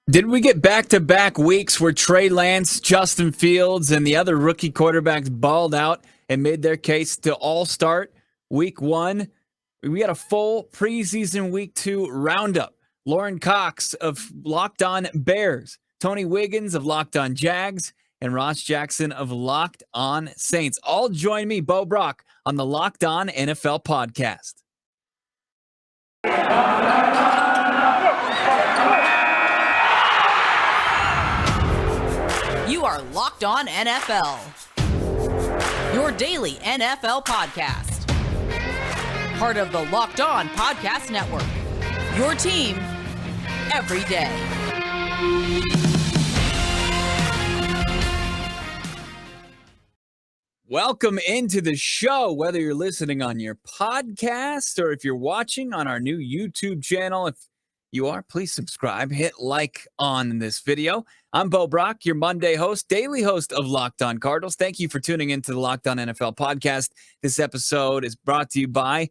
Did we get back-to-back weeks where Trey Lance, Justin Fields, and the other rookie quarterbacks balled out and made their case to all start week one? We had a full preseason week 2 roundup. Lorin Cox of Locked On Bears, Tony Wiggins of Locked On Jags, and Ross Jackson of Locked On Saints. All join me, Bo Brack, on the Locked On NFL podcast. You are Locked On NFL, your daily NFL podcast. Part of the Locked On Podcast Network, your team every day. Welcome into the show, whether you're listening on your podcast or if you're watching on our new YouTube channel. If you are, please subscribe, hit like on this video. I'm Bo Brack, your Monday host, daily host of Locked On Cardinals. Thank you for tuning into the Locked On NFL podcast. This episode is brought to you by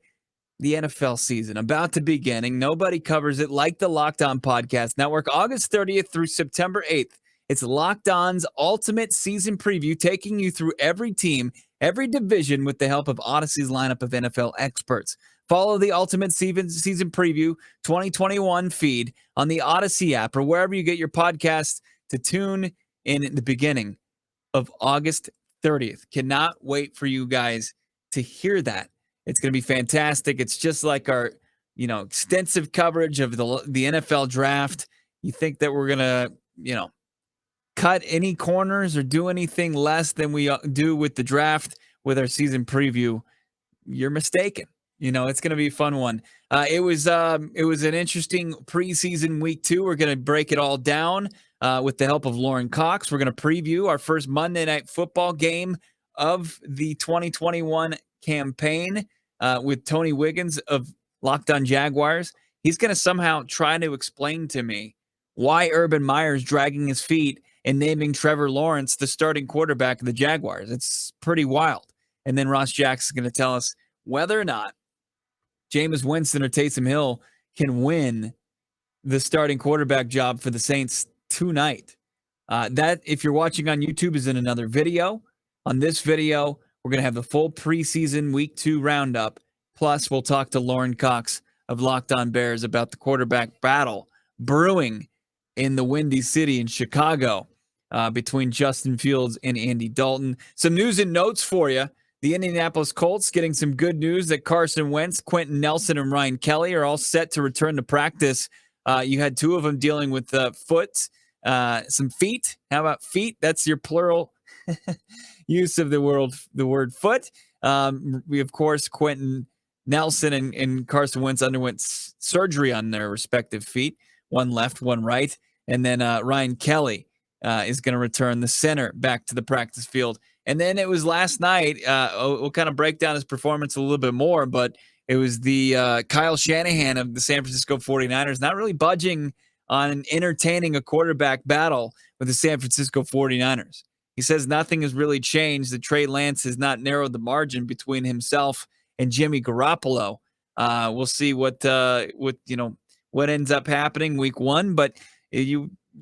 the NFL season about to begin. Nobody covers it like the Locked On Podcast Network. August 30th through September 8th. It's Locked On's ultimate season preview, taking you through every team, every division with the help of Audacy's lineup of NFL experts. Follow the Ultimate Season Preview 2021 feed on the Audacy app or wherever you get your podcasts to tune in at the beginning of August 30th. Cannot wait for you guys to hear that. It's going to be fantastic. It's just like our, extensive coverage of the NFL draft. You think that we're going to, cut any corners or do anything less than we do with the draft with our season preview? You're mistaken. It's going to be a fun one. It was an interesting preseason week 2. We're going to break it all down with the help of Lorin Cox. We're going to preview our first Monday Night Football game of the 2021 campaign with Tony Wiggins of Locked On Jaguars. He's going to somehow try to explain to me why Urban Meyer's dragging his feet and naming Trevor Lawrence the starting quarterback of the Jaguars. It's pretty wild. And then Ross Jackson is going to tell us whether or not Jameis Winston or Taysom Hill can win the starting quarterback job for the Saints tonight. That, if you're watching on YouTube, is in another video. On this video, we're going to have the full preseason week 2 roundup. Plus, we'll talk to Lorin Cox of Locked On Bears about the quarterback battle brewing in the Windy City in Chicago between Justin Fields and Andy Dalton. Some news and notes for you. The Indianapolis Colts getting some good news that Carson Wentz, Quentin Nelson, and Ryan Kelly are all set to return to practice. You had 2 of them dealing with some feet. How about feet? That's your plural use of the word foot. We, of course, Quentin Nelson and Carson Wentz underwent surgery on their respective feet, one left, one right. And then Ryan Kelly is going to return, the center, back to the practice field. And then it was last night. We'll kind of break down his performance a little bit more, but it was the Kyle Shanahan of the San Francisco 49ers not really budging on entertaining a quarterback battle with the San Francisco 49ers. He says nothing has really changed. That Trey Lance has not narrowed the margin between himself and Jimmy Garoppolo. We'll see what ends up happening week 1, but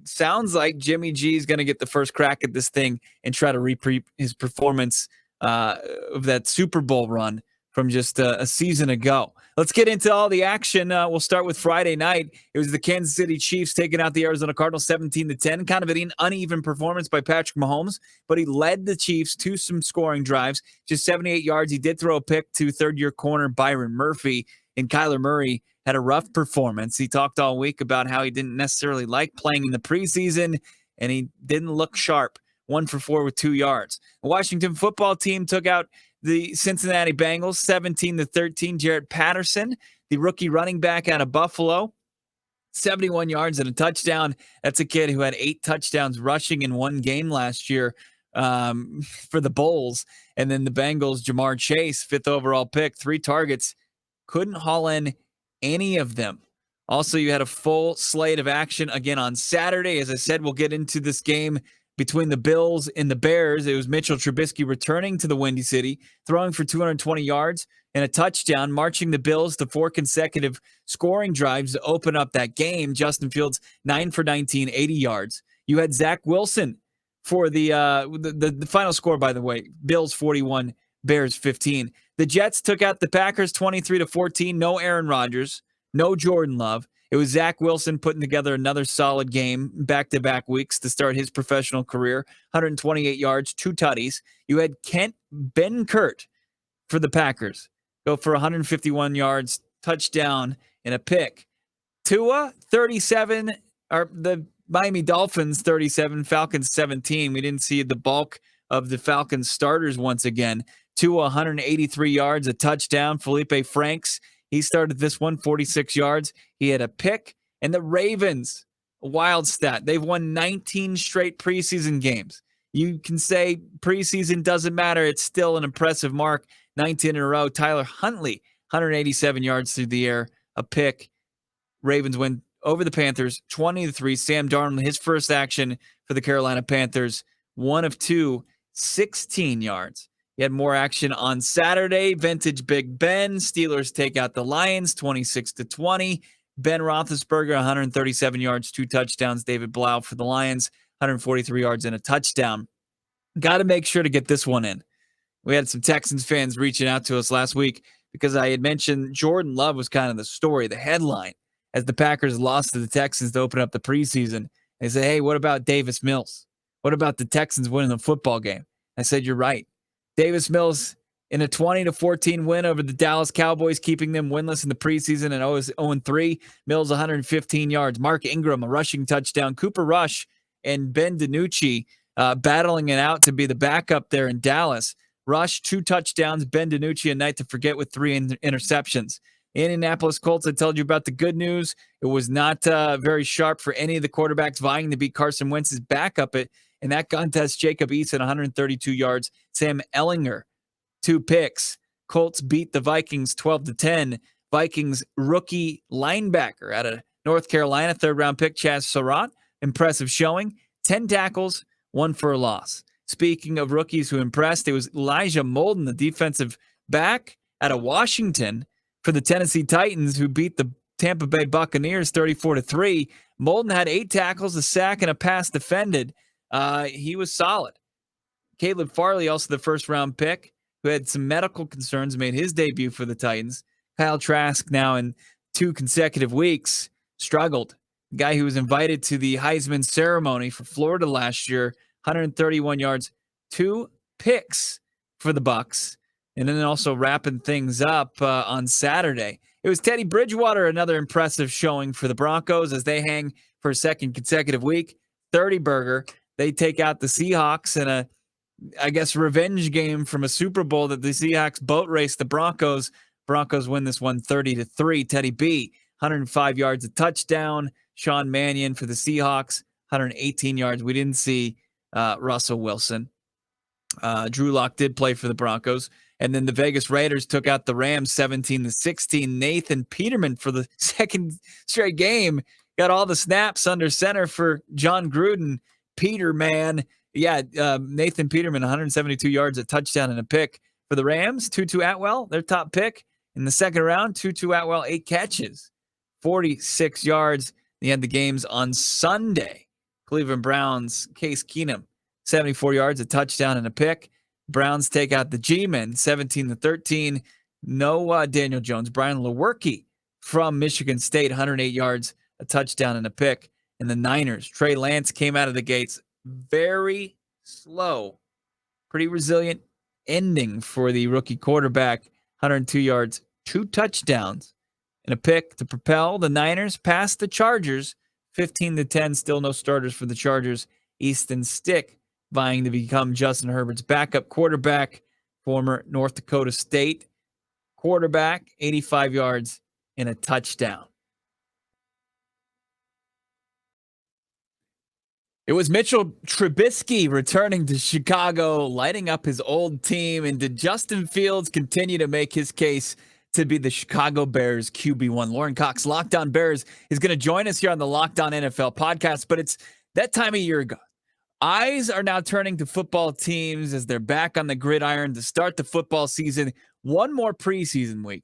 sounds like Jimmy G is going to get the first crack at this thing and try to repeat his performance of that Super Bowl run from just a season ago. Let's get into all the action. We'll start with Friday night. It was the Kansas City Chiefs taking out the Arizona Cardinals 17-10. Kind of an uneven performance by Patrick Mahomes, but he led the Chiefs to some scoring drives. Just 78 yards. He did throw a pick to third-year corner Byron Murphy, and Kyler Murray had a rough performance. He talked all week about how he didn't necessarily like playing in the preseason, and he didn't look sharp. 1 for 4 with 2 yards. The Washington football team took out the Cincinnati Bengals 17-13. Jared Patterson, the rookie running back out of Buffalo, 71 yards and a touchdown. That's a kid who had 8 touchdowns rushing in one game last year for the Bulls. And then the Bengals, Jamar Chase, 5th overall pick, 3 targets, couldn't haul in any of them. Also, you had a full slate of action again on Saturday. As I said, we'll get into this game between the Bills and the Bears. It was Mitchell Trubisky returning to the Windy City, throwing for 220 yards and a touchdown, marching the Bills to 4 consecutive scoring drives to open up that game. Justin Fields, 9 for 19, 80 yards. You had Zach Wilson for the final score, by the way, Bills 41, Bears 15. The Jets took out the Packers 23-14. No Aaron Rodgers, no Jordan Love. It was Zach Wilson putting together another solid game back-to-back weeks to start his professional career. 128 yards, 2 tutties. You had Kent Benkert for the Packers go for 151 yards, touchdown, and a pick. Tua, 37, or the Miami Dolphins, 37, Falcons, 17. We didn't see the bulk of the Falcons starters once again. Tua, 183 yards, a touchdown. Felipe Franks, he started this one, 46 yards. He had a pick. And the Ravens, a wild stat. They've won 19 straight preseason games. You can say preseason doesn't matter. It's still an impressive mark. 19 in a row. Tyler Huntley, 187 yards through the air, a pick. Ravens win over the Panthers, 20-3. Sam Darnold, his first action for the Carolina Panthers, 1 of 2, 16 yards. He had more action on Saturday. Vintage Big Ben. Steelers take out the Lions, 26-20. Ben Roethlisberger, 137 yards, 2 touchdowns. David Blau for the Lions, 143 yards and a touchdown. Got to make sure to get this one in. We had some Texans fans reaching out to us last week because I had mentioned Jordan Love was kind of the story, the headline, as the Packers lost to the Texans to open up the preseason. They said, hey, what about Davis Mills? What about the Texans winning the football game? I said, you're right. Davis Mills in a 20-14 win over the Dallas Cowboys, keeping them winless in the preseason and 0-3. Mills, 115 yards. Mark Ingram, a rushing touchdown. Cooper Rush and Ben DiNucci battling it out to be the backup there in Dallas. Rush, 2 touchdowns. Ben DiNucci, a night to forget with 3 interceptions. Indianapolis Colts, I told you about the good news. It was not very sharp for any of the quarterbacks vying to beat Carson Wentz's backup in that contest. Jacob Eason, 132 yards. Sam Ellinger, 2 picks. Colts beat the Vikings 12-10. Vikings rookie linebacker out of North Carolina, 3rd-round pick, Chaz Surratt. Impressive showing. 10 tackles, 1 for a loss. Speaking of rookies who impressed, it was Elijah Molden, the defensive back out of Washington for the Tennessee Titans, who beat the Tampa Bay Buccaneers 34-3. Molden had 8 tackles, a sack, and a pass defended. He was solid. Caleb Farley, also the 1st-round pick, who had some medical concerns, made his debut for the Titans. Kyle Trask, now in 2 consecutive weeks, struggled. The guy who was invited to the Heisman ceremony for Florida last year, 131 yards, 2 picks for the Bucs. And then also wrapping things up on Saturday, it was Teddy Bridgewater, another impressive showing for the Broncos as they hang for a 2nd consecutive week. 30-burger. They take out the Seahawks in a, I guess, revenge game from a Super Bowl that the Seahawks boat raced the Broncos. Broncos win this one 30-3. Teddy B, 105 yards, a touchdown. Sean Mannion for the Seahawks, 118 yards. We didn't see Russell Wilson. Drew Lock did play for the Broncos. And then the Vegas Raiders took out the Rams 17-16. Nathan Peterman for the 2nd straight game got all the snaps under center for John Gruden. Peterman. Yeah, Nathan Peterman, 172 yards, a touchdown and a pick for the Rams. Tutu Atwell, their top pick in the 2nd round. Tutu Atwell, 8 catches, 46 yards. They had the games on Sunday. Cleveland Browns, Case Keenum, 74 yards, a touchdown and a pick. Browns take out the G-Men, 17-13. No Daniel Jones. Brian Lewerke from Michigan State, 108 yards, a touchdown and a pick. And the Niners, Trey Lance came out of the gates very slow. Pretty resilient ending for the rookie quarterback. 102 yards, 2 touchdowns, and a pick to propel the Niners past the Chargers. 15-10, still no starters for the Chargers. Easton Stick vying to become Justin Herbert's backup quarterback. Former North Dakota State quarterback, 85 yards and a touchdown. It was Mitchell Trubisky returning to Chicago, lighting up his old team. And did Justin Fields continue to make his case to be the Chicago Bears QB1? Lorin Cox, Locked On Bears, is going to join us here on the Locked On NFL podcast. But it's that time of year ago. Eyes are now turning to football teams as they're back on the gridiron to start the football season. One more preseason week.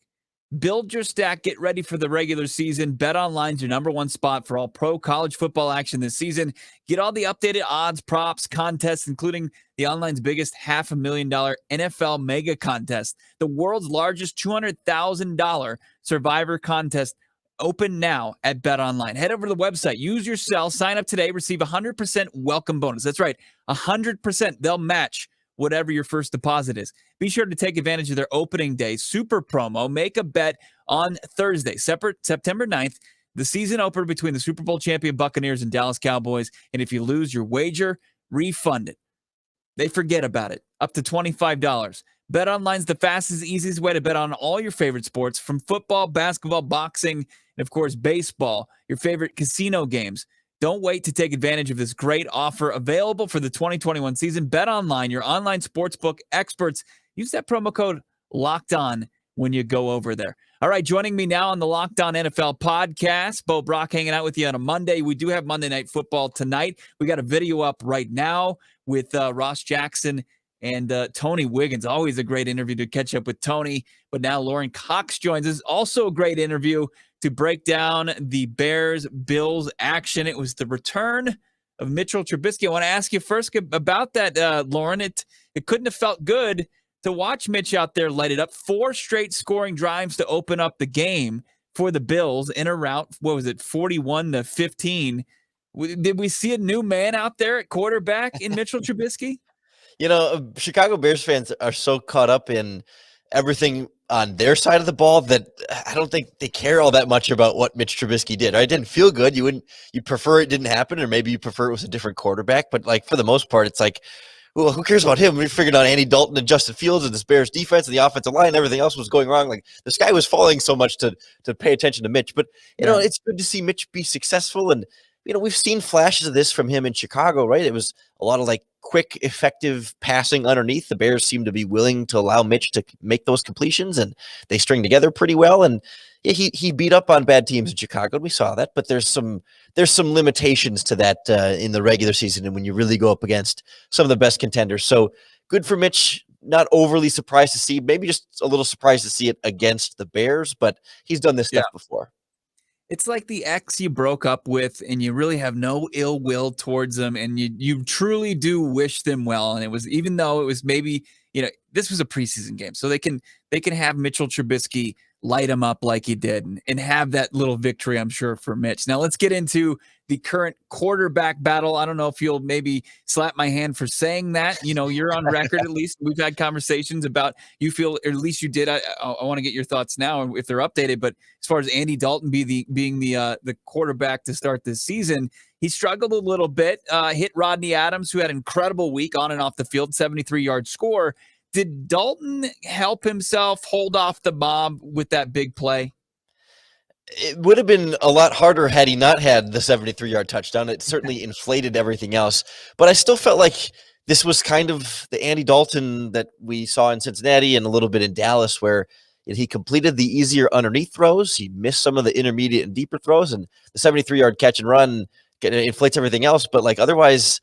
Build your stack, get ready for the regular season. BetOnline's your number one spot for all pro college football action this season. Get all the updated odds, props, contests, including the online's biggest $500,000 NFL mega contest, the world's largest $200,000 survivor contest. Open now at BetOnline. Head over to the website. Use your cell. Sign up today. Receive 100% welcome bonus. That's right, 100%. They'll match whatever your first deposit is. Be sure to take advantage of their opening day super promo. Make a bet on Thursday, September 9th, the season opener between the Super Bowl champion Buccaneers and Dallas Cowboys. And if you lose your wager, refund it. They forget about it. Up to $25. BetOnline's the fastest, easiest way to bet on all your favorite sports, from football, basketball, boxing, and of course, baseball, your favorite casino games. Don't wait to take advantage of this great offer available for the 2021 season. BetOnline, your online sportsbook experts. Use that promo code LOCKEDON when you go over there. All right, joining me now on the Locked On NFL podcast, Bo Brack hanging out with you on a Monday. We do have Monday Night Football tonight. We got a video up right now with Ross Jackson and Tony Wiggins. Always a great interview to catch up with Tony. But now Lorin Cox joins us. Also a great interview to break down the Bears-Bills action. It was the return of Mitchell Trubisky. I want to ask you first about that, Lorin. It couldn't have felt good to watch Mitch out there light it up. 4 straight scoring drives to open up the game for the Bills in a rout, 41-15. Did we see a new man out there at quarterback in Mitchell Trubisky? Chicago Bears fans are so caught up in everything on their side of the ball that I don't think they care all that much about what Mitch Trubisky did. Right? It didn't feel good. You'd prefer it didn't happen, or maybe you prefer it was a different quarterback. But for the most part, it's like, well, who cares about him? We figured out Andy Dalton and Justin Fields and this Bears defense and the offensive line and everything else was going wrong. Like, the sky was falling so much to pay attention to Mitch. But it's good to see Mitch be successful. And we've seen flashes of this from him in Chicago, right? It was a lot of quick, effective passing underneath. The Bears seem to be willing to allow Mitch to make those completions, and they string together pretty well. And he beat up on bad teams in Chicago, and we saw that. But there's some limitations to that in the regular season, and when you really go up against some of the best contenders. So good for Mitch. Not overly surprised to see, maybe just a little surprised to see it against the Bears, but he's done this stuff before. It's like the ex you broke up with and you really have no ill will towards them, and you truly do wish them well. And it was, even though it was maybe, this was a preseason game, so they can have Mitchell Trubisky light him up like he did and have that little victory, I'm sure, for Mitch. Now let's get into the current quarterback battle. I don't know if you'll maybe slap my hand for saying that. You're on record, at least. We've had conversations about, you feel, or at least you did. I want to get your thoughts now if they're updated. But as far as Andy Dalton being the quarterback to start this season, he struggled a little bit, hit Rodney Adams, who had an incredible week on and off the field, 73-yard score. Did Dalton help himself hold off the mob with that big play? It would have been a lot harder had he not had the 73-yard touchdown. It certainly inflated everything else. But I still felt like this was kind of the Andy Dalton that we saw in Cincinnati and a little bit in Dallas, where he completed the easier underneath throws. He missed some of the intermediate and deeper throws, and the 73-yard catch and run inflates everything else. But otherwise,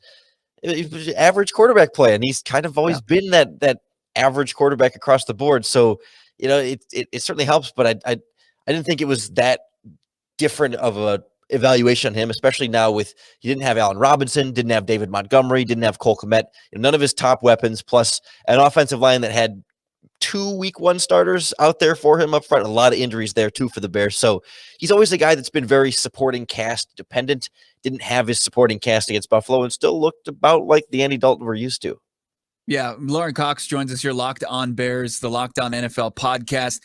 it was average quarterback play, and he's kind of always been that average quarterback across the board. So, it certainly helps, but I didn't think it was that different of a evaluation on him, especially now with, he didn't have Allen Robinson, didn't have David Montgomery, didn't have Cole Kmet, none of his top weapons, plus an offensive line that had 2 week 1 starters out there for him up front. A lot of injuries there too for the Bears. So he's always a guy that's been very supporting cast dependent, didn't have his supporting cast against Buffalo, and still looked about like the Andy Dalton we're used to. Yeah, Lorin Cox joins us here, Locked On Bears, the Locked On NFL podcast.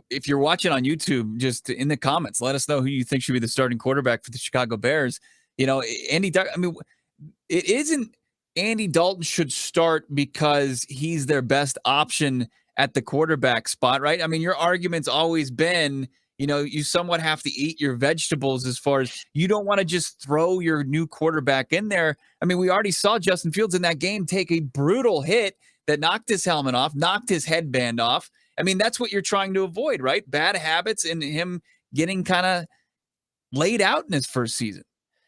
If you're watching on YouTube, just in the comments, let us know who you think should be the starting quarterback for the Chicago Bears. Andy, it isn't Andy Dalton should start because he's their best option at the quarterback spot, right? I mean, your argument's always been, you somewhat have to eat your vegetables, as far as you don't want to just throw your new quarterback in there. I mean, we already saw Justin Fields in that game take a brutal hit that knocked his helmet off, knocked his headband off. I mean, that's what you're trying to avoid, right? Bad habits and him getting kind of laid out in his first season.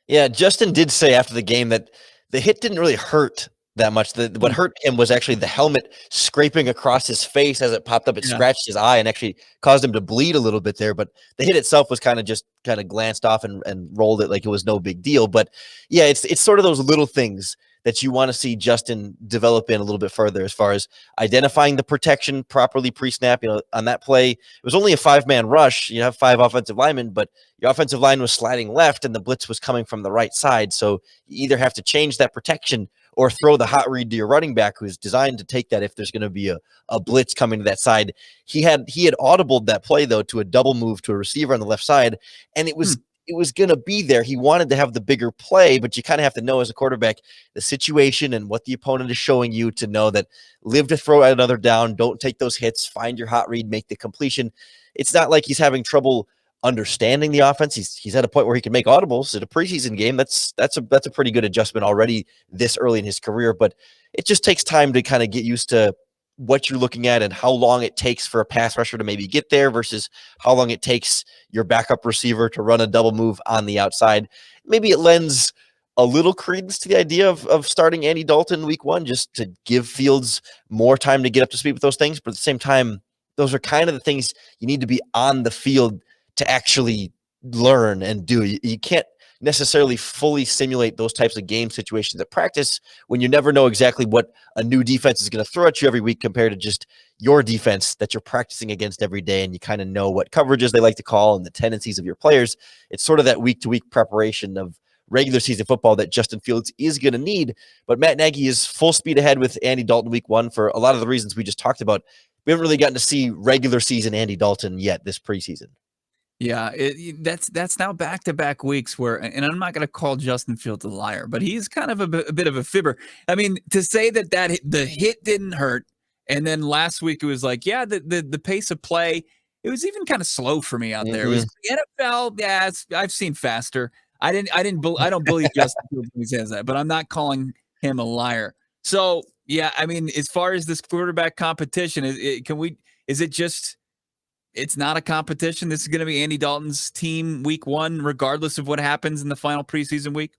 Yeah, Justin did say after the game that the hit didn't really hurt that much. What hurt him was actually the helmet scraping across his face as it popped up. It scratched his eye and actually caused him to bleed a little bit there. But the hit itself was kind of glanced off and rolled it like it was no big deal. But yeah, it's sort of those little things that you want to see Justin develop in a little bit further, as far as identifying the protection properly pre-snap. On that play, it was only a 5-man rush. You have 5 offensive linemen, but your offensive line was sliding left and the blitz was coming from the right side. So you either have to change that protection or throw the hot read to your running back, who's designed to take that if there's going to be a blitz coming to that side. He had audibled that play, though, to a double move to a receiver on the left side, and it was going to be there. He wanted to have the bigger play, but you kind of have to know as a quarterback the situation and what the opponent is showing you to know that live to throw at another down, don't take those hits, find your hot read, make the completion. It's not like he's having trouble understanding the offense. He's at a point where he can make audibles at a preseason game. That's a pretty good adjustment already this early in his career, but it just takes time to kind of get used to what you're looking at and how long it takes for a pass rusher to maybe get there versus how long it takes your backup receiver to run a double move on the outside. Maybe it lends a little credence to the idea of starting Andy Dalton week 1, just to give Fields more time to get up to speed with those things. But at the same time, those are kind of the things you need to be on the field to actually learn and do. You can't necessarily fully simulate those types of game situations at practice when you never know exactly what a new defense is going to throw at you every week compared to just your defense that you're practicing against every day, and you kind of know what coverages they like to call and the tendencies of your players. It's sort of that week-to-week preparation of regular season football that Justin Fields is going to need. But Matt Nagy is full speed ahead with Andy Dalton week 1 for a lot of the reasons we just talked about. We haven't really gotten to see regular season Andy Dalton yet this preseason. Yeah, that's now back-to-back weeks where, and I'm not going to call Justin Fields a liar, but he's kind of a bit of a fibber. I mean, to say that the hit didn't hurt, and then last week it was like, yeah, the pace of play, it was even kind of slow for me out there. It was the NFL. Yeah, I've seen faster. I don't believe Justin Fields when he says that, but I'm not calling him a liar. So yeah, I mean, as far as this quarterback competition, is it just? It's not a competition. This is going to be Andy Dalton's team week 1, regardless of what happens in the final preseason week.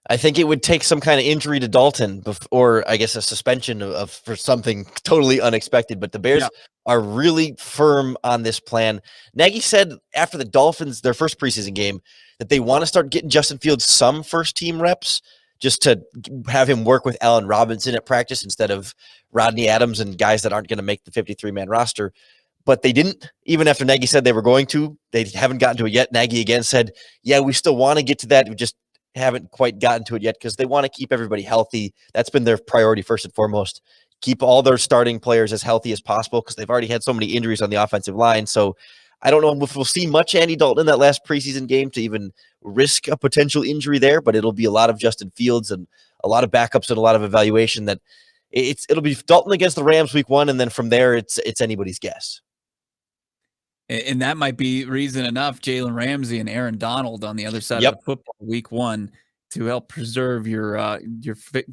I think it would take some kind of injury to Dalton, or I guess a suspension for something totally unexpected. But the Bears are really firm on this plan. Nagy said after the Dolphins, their first preseason game, that they want to start getting Justin Fields some first-team reps, just to have him work with Allen Robinson at practice instead of Rodney Adams and guys that aren't going to make the 53-man roster. But they didn't, even after Nagy said they were going to. They haven't gotten to it yet. Nagy again said, yeah, we still want to get to that. We just haven't quite gotten to it yet because they want to keep everybody healthy. That's been their priority first and foremost. Keep all their starting players as healthy as possible because they've already had so many injuries on the offensive line. So I don't know if we'll see much Andy Dalton in that last preseason game to even risk a potential injury there, but it'll be a lot of Justin Fields and a lot of backups and a lot of evaluation. That it'll be Dalton against the Rams week 1, and then from there it's anybody's guess. And that might be reason enough, Jalen Ramsey and Aaron Donald on the other side of the football week 1 to help preserve your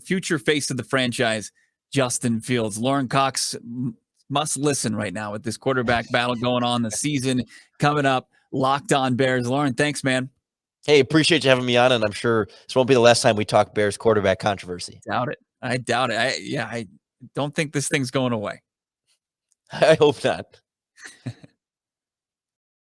future face of the franchise, Justin Fields. Lorin Cox must listen right now with this quarterback battle going on, the season coming up. Locked On Bears. Lorin, thanks, man. Hey, appreciate you having me on, and I'm sure this won't be the last time we talk Bears quarterback controversy. I doubt it. I don't think this thing's going away. I hope not.